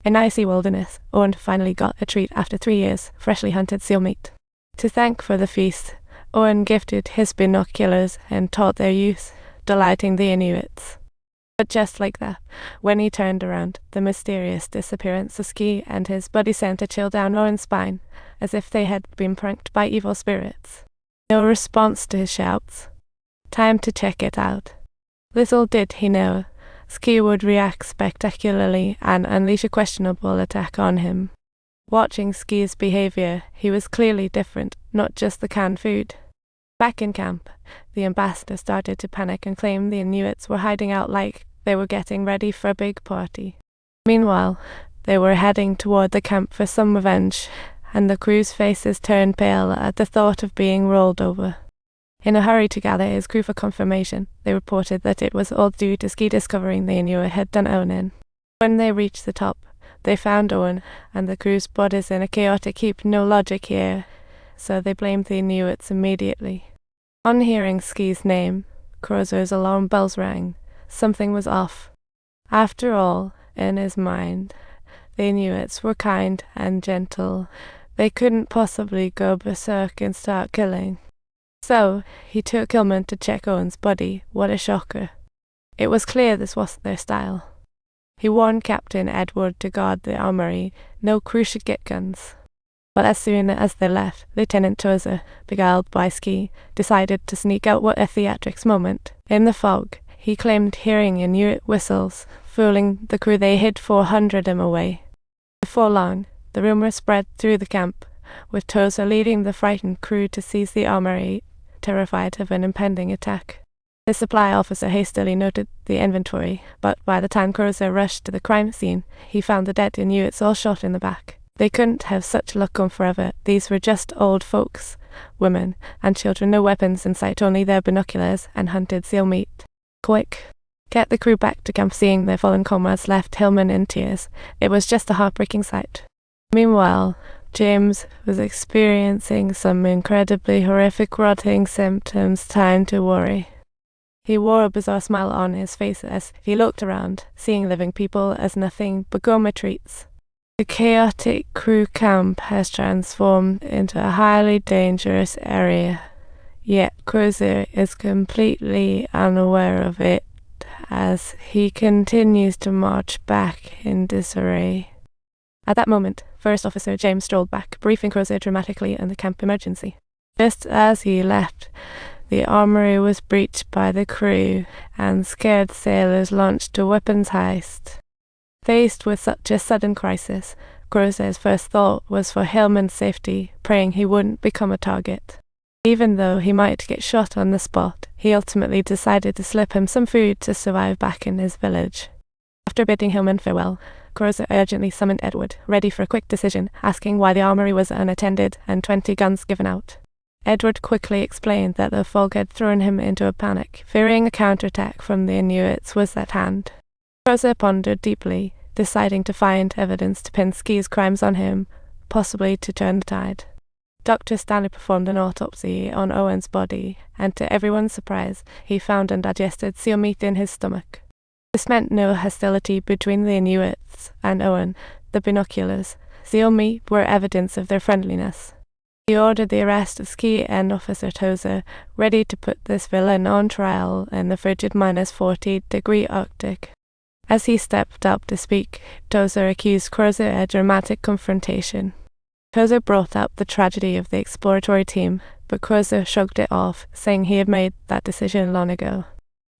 In icy wilderness, Owen finally got a treat after 3 years, freshly hunted seal meat. To thank for the feast, Owen gifted his binoculars and taught their use, delighting the Inuits. But just like that, when he turned around, the mysterious disappearance of Ski and his buddy sent a chill down Owen's spine, as if they had been pranked by evil spirits. No response to his shouts. Time to check it out. Little did he know, Ski would react spectacularly and unleash a questionable attack on him. Watching Ski's behavior, he was clearly different, not just the canned food. Back in camp, the ambassador started to panic and claim the Inuits were hiding out like they were getting ready for a big party. Meanwhile, they were heading toward the camp for some revenge, and the crew's faces turned pale at the thought of being rolled over. In a hurry to gather his crew for confirmation, they reported that it was all due to Ski discovering the Inuit had done Owen in. When they reached the top, they found Owen and the crew's bodies in a chaotic heap. No logic here, so they blamed the Inuits immediately. On hearing Ski's name, Kroze's alarm bells rang. Something was off. After all, in his mind, the Inuits were kind and gentle. They couldn't possibly go berserk and start killing. So, he took Hillman to check Owen's body. What a shocker. It was clear this wasn't their style. He warned Captain Edward to guard the armory. No crew should get guns. But as soon as they left, Lieutenant Kroze, beguiled by Ski, decided to sneak out. What a theatrics moment. In the fog, he claimed hearing Inuit whistles. Fooling the crew, they hid 400 m away. Before long, the rumor spread through the camp, with Kroze leading the frightened crew to seize the armory, terrified of an impending attack. The supply officer hastily noted the inventory, but by the time Kroze rushed to the crime scene, he found the dead Inuits all shot in the back. They couldn't have such luck on forever. These were just old folks, women, and children, no weapons in sight, only their binoculars and hunted seal meat. Quick! Get the crew back to camp. Seeing their fallen comrades left Hillman in tears. It was just a heartbreaking sight. Meanwhile, James was experiencing some incredibly horrific rotting symptoms. Time to worry. He wore a bizarre smile on his face as he looked around, seeing living people as nothing but gourmet treats. The chaotic crew camp has transformed into a highly dangerous area, yet Kroze is completely unaware of it as he continues to march back in disarray. At that moment, First Officer James strolled back, briefing Kroze dramatically on the camp emergency. Just as he left, the armory was breached by the crew, and scared sailors launched a weapons heist. Faced with such a sudden crisis, Kroze's first thought was for Hillman's safety, praying he wouldn't become a target. Even though he might get shot on the spot, he ultimately decided to slip him some food to survive back in his village. After bidding Hillman farewell, Kroze urgently summoned Edward, ready for a quick decision, asking why the armory was unattended and 20 guns given out. Edward quickly explained that the fog had thrown him into a panic, fearing a counterattack from the Inuits was at hand. Kroze pondered deeply, deciding to find evidence to pin Ski's crimes on him, possibly to turn the tide. Dr. Stanley performed an autopsy on Owen's body, and to everyone's surprise, he found undigested seal meat in his stomach. This meant no hostility between the Inuits and Owen. The binoculars, seal meat, were evidence of their friendliness. He ordered the arrest of Ski and Officer Kroze, ready to put this villain on trial in the frigid -40-degree Arctic. As he stepped up to speak, Kroze accused Kroze of a dramatic confrontation. Kroze brought up the tragedy of the exploratory team, but Kroze shrugged it off, saying he had made that decision long ago.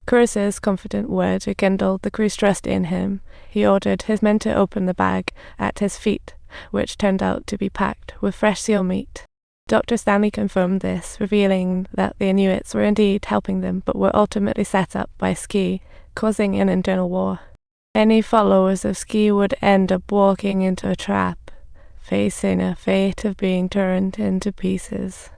Kroze's confident words rekindled the crew's trust in him. He ordered his men to open the bag at his feet, which turned out to be packed with fresh seal meat. Dr. Stanley confirmed this, revealing that the Inuits were indeed helping them, but were ultimately set up by Ski, causing an internal war. Any followers of Ski would end up walking into a trap, facing a fate of being turned into pieces.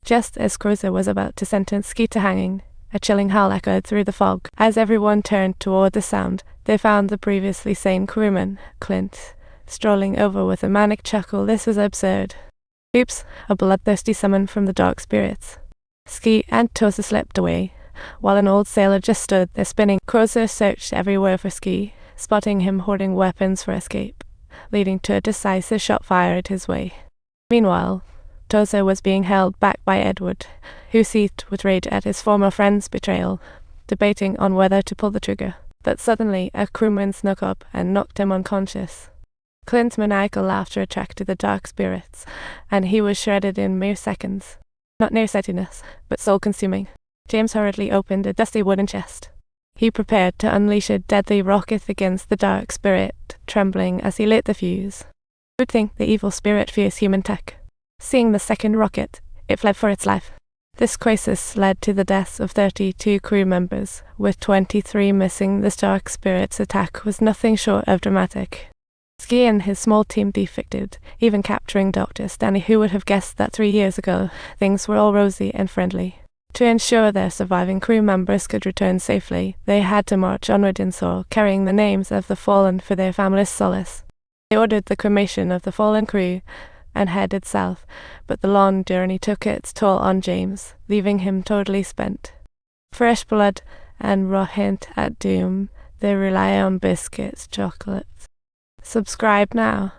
Just as Kroze was about to sentence Ski to hanging, a chilling howl echoed through the fog. As everyone turned toward the sound, they found the previously sane crewman, Clint, strolling over with a manic chuckle. This was absurd. Oops, a bloodthirsty summon from the dark spirits. Ski and Kroze slipped away, while an old sailor just stood there spinning. Kroze searched everywhere for Ski, spotting him hoarding weapons for escape. leading to a decisive shot fired his way. Meanwhile, Kroze was being held back by Edward, who seethed with rage at his former friend's betrayal, debating on whether to pull the trigger. But suddenly a crewman snuck up and knocked him unconscious. Clint's maniacal laughter attracted the dark spirits, and he was shredded in mere seconds. Not nearsightedness, but soul-consuming. James hurriedly opened a dusty wooden chest. He prepared to unleash a deadly rocket against the dark spirit, trembling as he lit the fuse. Who'd think the evil spirit fears human tech? Seeing the second rocket, it fled for its life. This crisis led to the deaths of 32 crew members, with 23 missing. This dark spirit's attack was nothing short of dramatic. Ski and his small team defected, even capturing Dr. Stanley, who would have guessed that 3 years ago things were all rosy and friendly. To ensure their surviving crew members could return safely, they had to march onward in sorrow, carrying the names of the fallen for their family's solace. They ordered the cremation of the fallen crew and headed south, but the long journey took its toll on James, leaving him totally spent. Fresh blood and raw hint at doom, they rely on biscuits, chocolates. Subscribe now.